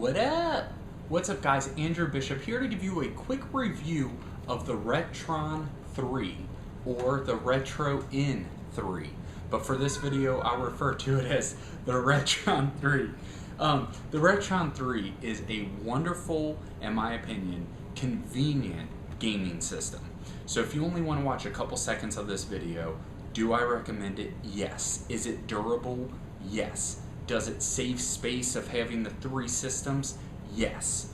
What up? What's up, guys? Andrew Bishop here to give you a quick review of the Retron 3 or the Retro in 3. But for this video, I'll refer to it as the Retron 3. The Retron 3 is a wonderful, in my opinion, convenient gaming system. So if you only want to watch a couple seconds of this video, do I recommend it? Yes. Is it durable? Yes. Does it save space of having the three systems? Yes.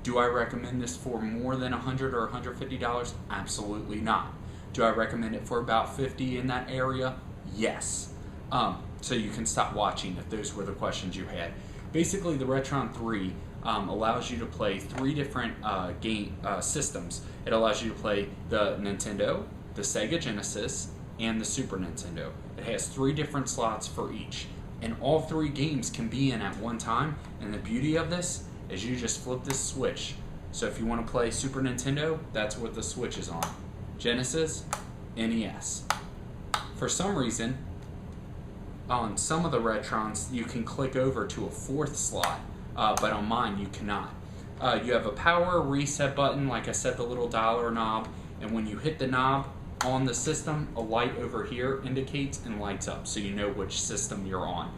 Do I recommend this for more than $100 or $150? Absolutely not. Do I recommend it for about $50 in that area? Yes. So you can stop watching if those were the questions you had. Basically, the Retron 3 allows you to play three different game systems. It allows you to play the Nintendo, the Sega Genesis, and the Super Nintendo. It has three different slots for each. And all three games can be in at one time. And the beauty of this is you just flip this switch. So if you want to play Super Nintendo, that's what the switch is on. Genesis, NES. For some reason, on some of the Retrons, you can click over to a fourth slot, but on mine you cannot. You have a power reset button, like I said, the little dialer knob, and when you hit the knob on the system, a light over here indicates and lights up, so you know which system you're on.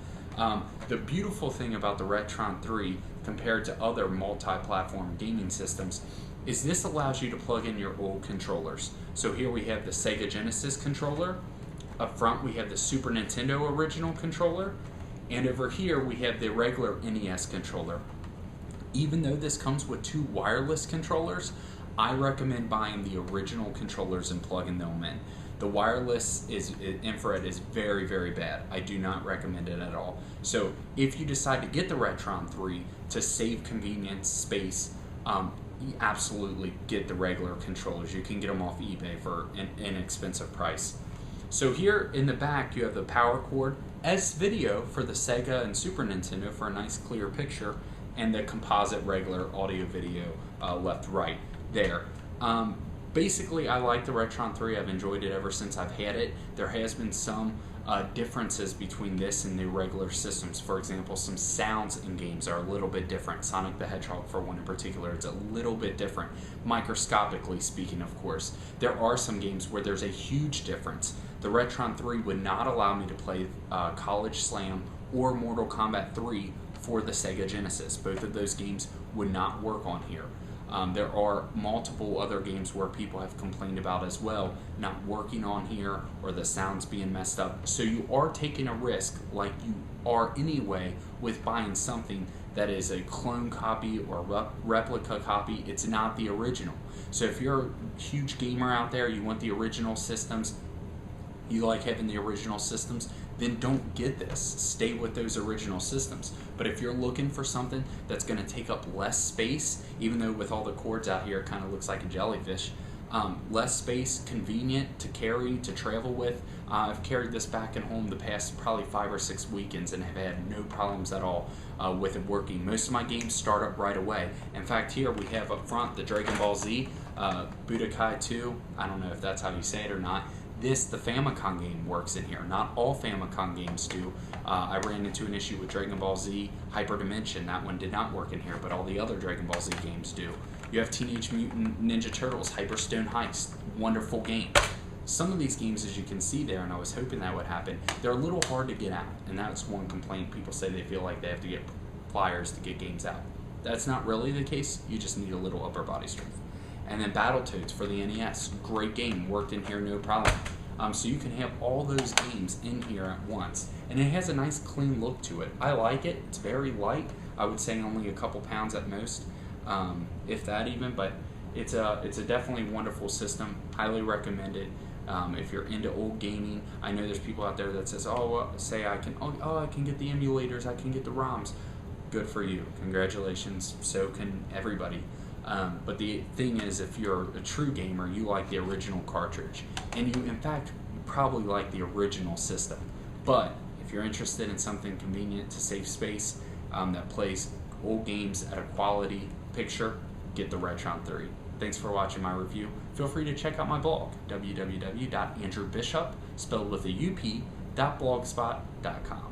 The beautiful thing about the Retron 3 compared to other multi-platform gaming systems is this allows you to plug in your old controllers. So here we have the Sega Genesis controller. Up front we have the Super Nintendo original controller, and over here we have the regular NES controller. Even though this comes with two wireless controllers, I recommend buying the original controllers and plugging them in. The wireless infrared is very, very bad. I do not recommend it at all. So if you decide to get the Retron 3 to save convenience, space, you absolutely get the regular controllers. You can get them off eBay for an inexpensive price. So here in the back you have the power cord, S-video for the Sega and Super Nintendo for a nice clear picture, and the composite regular audio video left right there. Basically, I like the Retron 3. I've enjoyed it ever since I've had it. There has been some differences between this and the regular systems. For example, some sounds in games are a little bit different. Sonic the Hedgehog, for one in particular, it's a little bit different, microscopically speaking, of course. There are some games where there's a huge difference. The Retron 3 would not allow me to play College Slam or Mortal Kombat 3 for the Sega Genesis. Both of those games would not work on here. There are multiple other games where people have complained about as well, not working on here or the sounds being messed up. So you are taking a risk, like you are anyway, with buying something that is a clone copy or replica copy. It's not the original. So if you're a huge gamer out there, you want the original systems, you like having the original systems, then don't get this. Stay with those original systems. But if you're looking for something that's going to take up less space, even though with all the cords out here it kind of looks like a jellyfish, less space, convenient to carry, to travel with. I've carried this back and home the past probably 5 or 6 weekends and have had no problems at all with it working. Most of my games start up right away. In fact, here we have up front the Dragon Ball Z, Budokai 2, I don't know if that's how you say it or not. The Famicom game works in here. Not all Famicom games do. I ran into an issue with Dragon Ball Z Hyper Dimension. That one did not work in here, but all the other Dragon Ball Z games do. You have Teenage Mutant Ninja Turtles, Hyperstone Heist. Wonderful game. Some of these games, as you can see there, and I was hoping that would happen, they're a little hard to get out, and that's one complaint. People say they feel like they have to get pliers to get games out. That's not really the case. You just need a little upper body strength. And then Battletoads for the NES. Great game. Worked in here no problem. So you can have all those games in here at once. And it has a nice clean look to it. I like it. It's very light. I would say only a couple pounds at most, if that even. But it's a definitely wonderful system. Highly recommend it. If you're into old gaming, I know there's people out there that says, I can get the emulators, I can get the ROMs. Good for you. Congratulations. So can everybody. But the thing is, if you're a true gamer, you like the original cartridge. And you, in fact, probably like the original system. But if you're interested in something convenient to save space, that plays old games at a quality picture, get the Retron 3. Thanks for watching my review. Feel free to check out my blog, www.andrewbishop, spelled with a up.blogspot.com.